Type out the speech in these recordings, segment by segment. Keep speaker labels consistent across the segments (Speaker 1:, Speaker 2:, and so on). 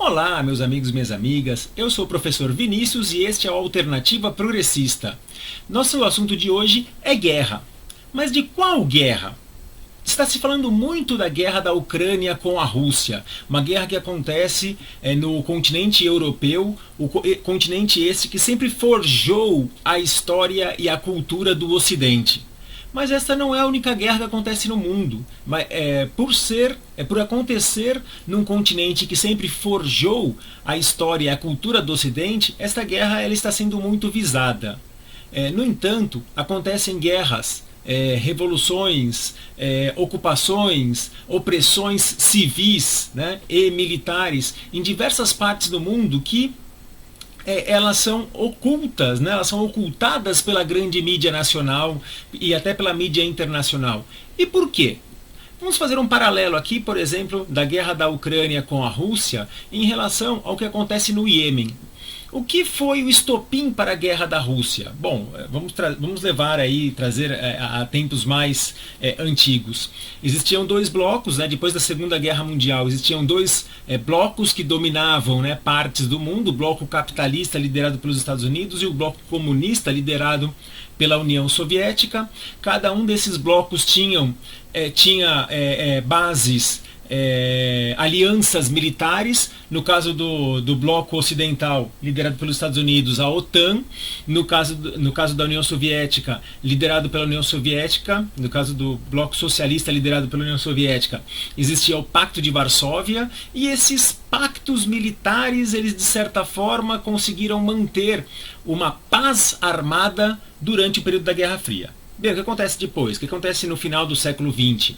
Speaker 1: Olá, meus amigos e minhas amigas, eu sou o professor Vinícius e este é o Alternativa Progressista. Nosso assunto de hoje é guerra. Mas de qual guerra? Está se falando muito da guerra da Ucrânia com a Rússia, uma guerra que acontece no continente europeu, continente esse que sempre forjou a história e a cultura do Ocidente. Mas essa não é a única guerra que acontece no mundo. Mas, por acontecer num continente que sempre forjou a história e a cultura do Ocidente, esta guerra ela está sendo muito visada. No entanto, acontecem guerras, revoluções, ocupações, opressões civis, né, e militares em diversas partes do mundo que elas são ocultas, né? Elas são ocultadas pela grande mídia nacional e até pela mídia internacional. E por quê? Vamos fazer um paralelo aqui, por exemplo, da guerra da Ucrânia com a Rússia em relação ao que acontece no Iêmen. O que foi o estopim para a guerra da Rússia? Bom, vamos trazer a tempos mais antigos. Existiam dois blocos, né, depois da Segunda Guerra Mundial, existiam dois blocos que dominavam, né, partes do mundo, o bloco capitalista liderado pelos Estados Unidos e o bloco comunista liderado pela União Soviética. Cada um desses blocos tinha bases, alianças militares. No caso do bloco ocidental, liderado pelos Estados Unidos, a OTAN. No caso da União Soviética, liderado pela União Soviética, no caso do bloco socialista, liderado pela União Soviética, existia o Pacto de Varsóvia, e esses pactos militares, eles de certa forma conseguiram manter uma paz armada durante o período da Guerra Fria. Bem, o que acontece depois? O que acontece no final do século XX?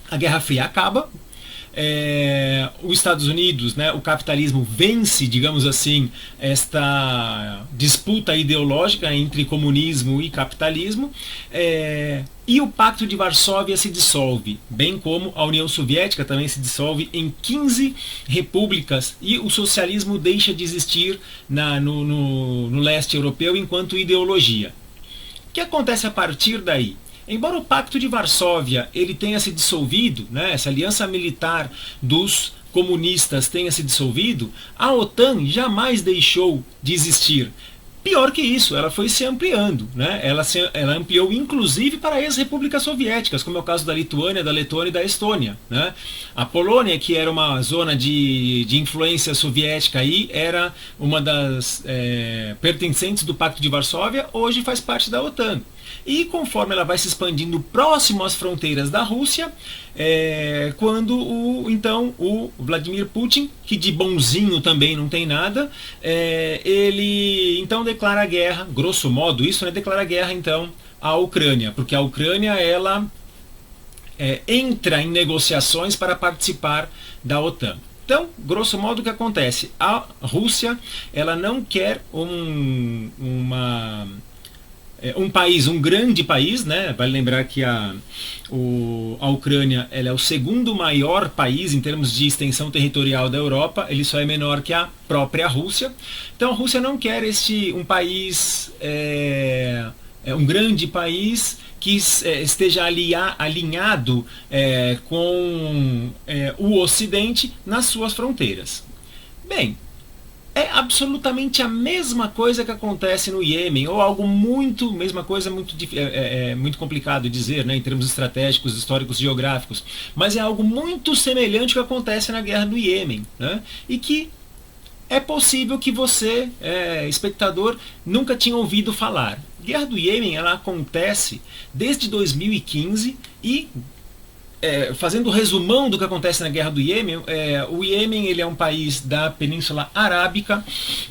Speaker 1: A Guerra Fria acaba, os Estados Unidos, né, o capitalismo vence, digamos assim, esta disputa ideológica entre comunismo e capitalismo, e o Pacto de Varsóvia se dissolve, bem como a União Soviética também se dissolve em 15 repúblicas, e o socialismo deixa de existir no leste europeu enquanto ideologia. O que acontece a partir daí? Embora o Pacto de Varsóvia ele tenha se dissolvido, né, essa aliança militar dos comunistas tenha se dissolvido, a OTAN jamais deixou de existir. Pior que isso, ela foi se ampliando, né? Ela ampliou inclusive para ex-repúblicas soviéticas, como é o caso da Lituânia, da Letônia e da Estônia, né? A Polônia, que era uma zona de influência soviética, aí era uma das pertencentes do Pacto de Varsóvia, hoje faz parte da OTAN. E conforme ela vai se expandindo próximo às fronteiras da Rússia, quando o Vladimir Putin, que de bonzinho também não tem nada, ele então declara guerra, grosso modo isso, né, declara guerra então à Ucrânia, porque a Ucrânia ela entra em negociações para participar da OTAN. Então, grosso modo, o que acontece? A Rússia ela não quer um grande país, né? Vale lembrar que a Ucrânia ela é o segundo maior país em termos de extensão territorial da Europa, ele só é menor que a própria Rússia. Então a Rússia não quer um país, um grande país que esteja alinhado com o Ocidente nas suas fronteiras. Bem, é absolutamente a mesma coisa que acontece no Iêmen, ou algo muito complicado de dizer, né, em termos estratégicos, históricos, geográficos, mas é algo muito semelhante ao que acontece na guerra do Iêmen, né, e que é possível que você, espectador, nunca tinha ouvido falar. A guerra do Iêmen ela acontece desde 2015 e fazendo o resumão do que acontece na guerra do Iêmen, o Iêmen ele é um país da Península Arábica,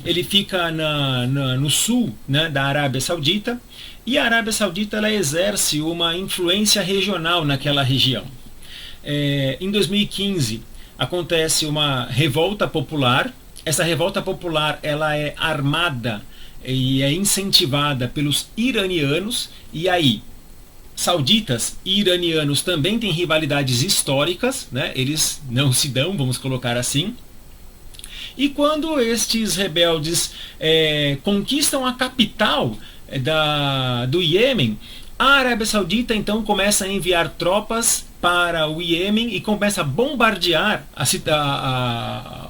Speaker 1: ele fica no sul, né, da Arábia Saudita, e a Arábia Saudita ela exerce uma influência regional naquela região. Em 2015 acontece uma revolta popular. Essa revolta popular ela é armada e é incentivada pelos iranianos, e aí sauditas e iranianos também têm rivalidades históricas, né? Eles não se dão, vamos colocar assim. E quando estes rebeldes conquistam a capital do Iêmen, a Arábia Saudita então começa a enviar tropas para o Iêmen e começa a bombardear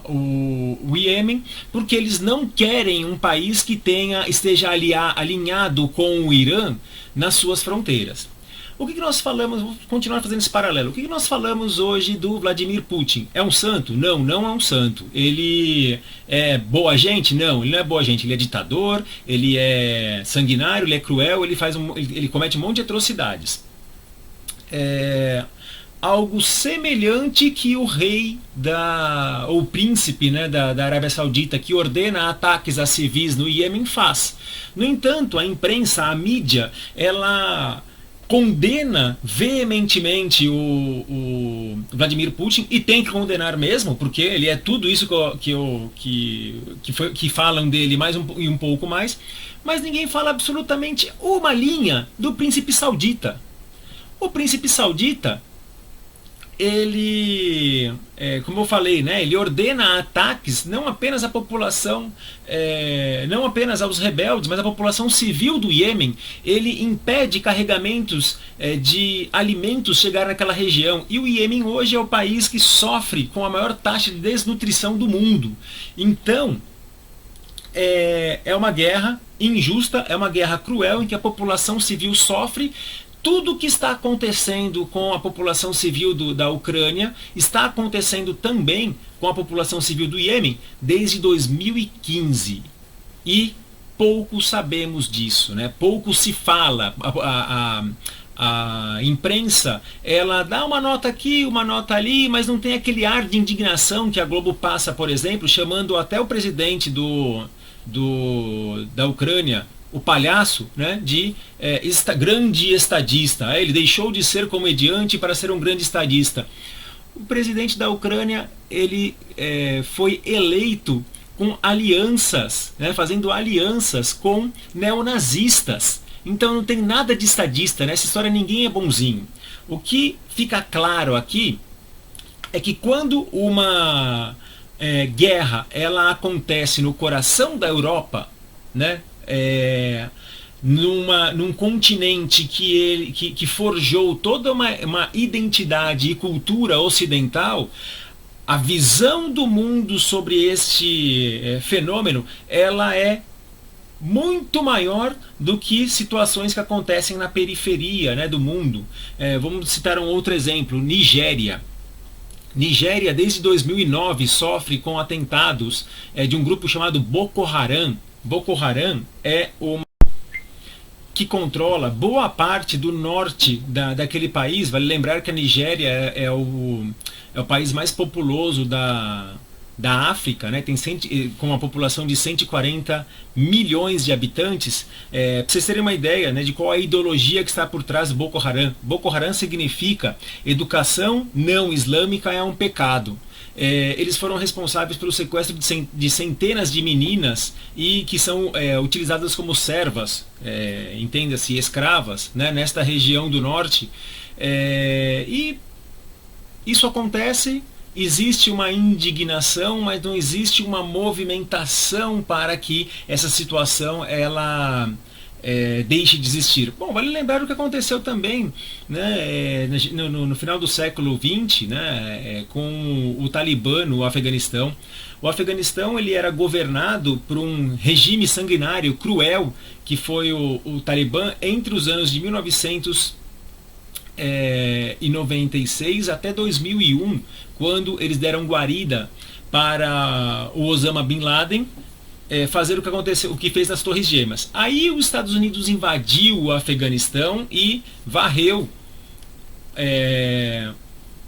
Speaker 1: o Iêmen, porque eles não querem um país que esteja alinhado com o Irã nas suas fronteiras. O que nós falamos, vou continuar fazendo esse paralelo, o que nós falamos hoje do Vladimir Putin? É um santo? Não, não é um santo. Ele é boa gente? Não, ele não é boa gente. Ele é ditador, ele é sanguinário, ele é cruel, ele comete um monte de atrocidades. Algo semelhante que o rei ou príncipe, né, da Arábia Saudita, que ordena ataques a civis no Iêmen, faz. No entanto, a imprensa, a mídia, ela condena veementemente o Vladimir Putin, e tem que condenar mesmo, porque ele é tudo isso que falam dele, mais e um pouco mais, mas ninguém fala absolutamente uma linha do príncipe saudita. O príncipe saudita, ele, como eu falei, né, ele ordena ataques não apenas à população, não apenas aos rebeldes, mas à população civil do Iêmen. Ele impede carregamentos de alimentos chegar naquela região. E o Iêmen hoje é o país que sofre com a maior taxa de desnutrição do mundo. Então, é uma guerra injusta, é uma guerra cruel em que a população civil sofre. Tudo o que está acontecendo com a população civil da Ucrânia está acontecendo também com a população civil do Iêmen desde 2015. E pouco sabemos disso, né? Pouco se fala. A imprensa, ela dá uma nota aqui, uma nota ali, mas não tem aquele ar de indignação que a Globo passa, por exemplo, chamando até o presidente da Ucrânia, o palhaço, né, de grande estadista. Ele deixou de ser comediante para ser um grande estadista. O presidente da Ucrânia, ele foi eleito com alianças, né, fazendo alianças com neonazistas. Então não tem nada de estadista, nessa história ninguém é bonzinho. O que fica claro aqui é que quando uma guerra ela acontece no coração da Europa, né, num continente que forjou toda uma identidade e cultura ocidental, a visão do mundo sobre este fenômeno, ela é muito maior do que situações que acontecem na periferia, né, do mundo. Vamos citar um outro exemplo, Nigéria. Nigéria, desde 2009, sofre com atentados de um grupo chamado Boko Haram. Boko Haram é uma que controla boa parte do norte daquele país. Vale lembrar que a Nigéria é o país mais populoso da África, né? Com uma população de 140 milhões de habitantes. Para vocês terem uma ideia, né, de qual é a ideologia que está por trás do Boko Haram. Boko Haram significa educação não islâmica é um pecado. Eles foram responsáveis pelo sequestro de centenas de meninas e que são utilizadas como servas, entenda-se, escravas, né, nesta região do norte. E isso acontece, existe uma indignação, mas não existe uma movimentação para que essa situação ela deixe de existir. Bom, vale lembrar o que aconteceu também, né, no final do século XX, né, com o Talibã no Afeganistão. O Afeganistão ele era governado por um regime sanguinário, cruel, que foi o Talibã entre os anos de 1996 até 2001, quando eles deram guarida para o Osama Bin Laden fazer o que aconteceu, o que fez nas Torres Gêmeas. Aí os Estados Unidos invadiu o Afeganistão e varreu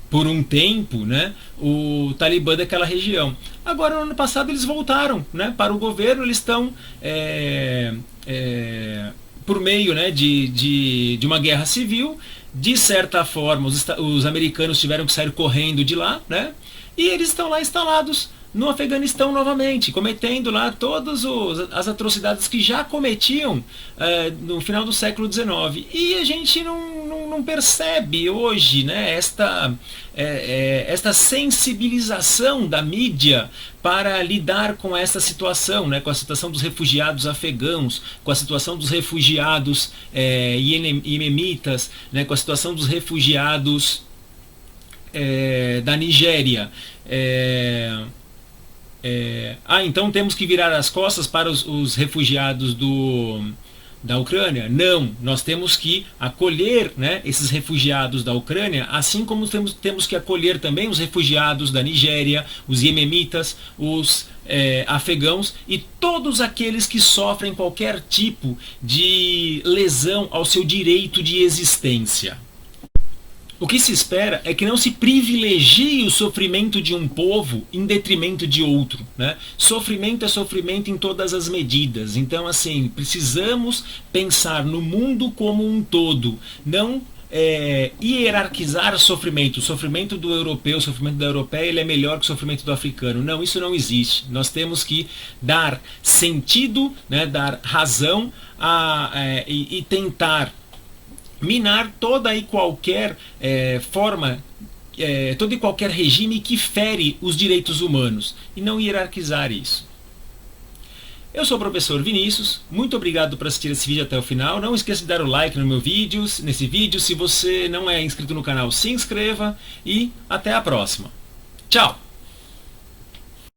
Speaker 1: por um tempo, né, o Talibã daquela região. Agora, no ano passado, eles voltaram, né, para o governo. Eles estão por meio, né, de uma guerra civil. De certa forma, os americanos tiveram que sair correndo de lá, né, e eles estão lá instalados no Afeganistão novamente, cometendo lá todas as atrocidades que já cometiam no final do século XIX. E a gente não percebe hoje, né, esta sensibilização da mídia para lidar com essa situação, né, com a situação dos refugiados afegãos, com a situação dos refugiados iemenitas, né, com a situação dos refugiados da Nigéria, então temos que virar as costas para os refugiados da Ucrânia? Não, nós temos que acolher, né, esses refugiados da Ucrânia, assim como temos que acolher também os refugiados da Nigéria, os iemenitas, os afegãos e todos aqueles que sofrem qualquer tipo de lesão ao seu direito de existência. O que se espera é que não se privilegie o sofrimento de um povo em detrimento de outro, né? Sofrimento é sofrimento em todas as medidas. Então, assim, precisamos pensar no mundo como um todo, não hierarquizar o sofrimento do europeu, o sofrimento da europeia, ele é melhor que o sofrimento do africano. Não, isso não existe. Nós temos que dar sentido, né, dar razão e tentar minar toda e qualquer forma, todo e qualquer regime que fere os direitos humanos e não hierarquizar isso. Eu sou o professor Vinícius, muito obrigado por assistir esse vídeo até o final. Não esqueça de dar o like nesse vídeo. Se você não é inscrito no canal, se inscreva e até a próxima. Tchau!